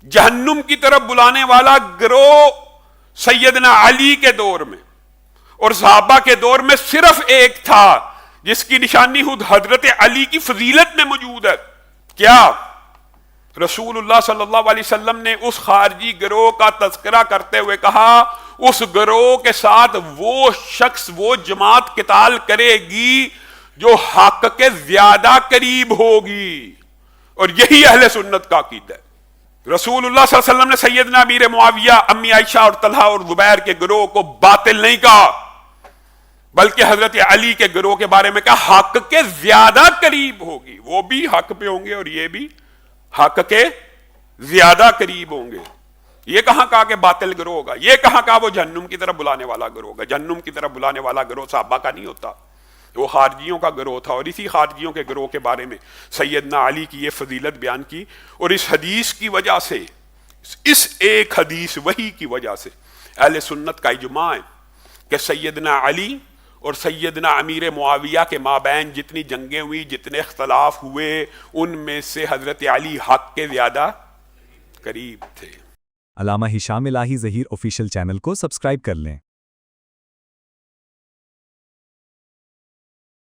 جہنم کی طرف بلانے والا گروہ سیدنا علی کے دور میں اور صحابہ کے دور میں صرف ایک تھا، جس کی نشانی خود حضرت علی کی فضیلت میں موجود ہے۔ کیا؟ رسول اللہ صلی اللہ علیہ وسلم نے اس خارجی گروہ کا تذکرہ کرتے ہوئے کہا اس گروہ کے ساتھ وہ شخص، وہ جماعت قتال کرے گی جو حق کے زیادہ قریب ہوگی، اور یہی اہل سنت کا عقیدہ ہے۔ رسول اللہ صلی اللہ علیہ وسلم نے سیدنا امیر معاویہ، امی عائشہ اور طلحہ اور زبیر کے گروہ کو باطل نہیں کہا، بلکہ حضرت علی کے گروہ کے بارے میں کہا حق کے زیادہ قریب ہوگی، وہ بھی حق پہ ہوں گے اور یہ بھی حق کے زیادہ قریب ہوں گے۔ یہ کہاں کہا کہ باطل گروہ ہوگا؟ یہ کہاں کہا وہ جہنم کی طرف بلانے والا گروہ ہوگا؟ جہنم کی طرف بلانے والا گروہ صحابہ کا نہیں ہوتا، وہ خارجیوں کا گروہ تھا، اور اسی خارجیوں کے گروہ کے بارے میں سیدنا علی کی یہ فضیلت بیان کی، اور اس حدیث کی وجہ سے، اس ایک حدیث وحی کی وجہ سے اہل سنت کا اجماع ہے کہ سیدنا علی اور سیدنا امیر معاویہ کے مابین جتنی جنگیں ہوئی، جتنے اختلاف ہوئے، ان میں سے حضرت علی حق کے زیادہ قریب تھے۔ علامہ ہشام الہی ظہیر آفیشیل چینل کو سبسکرائب کر لیں۔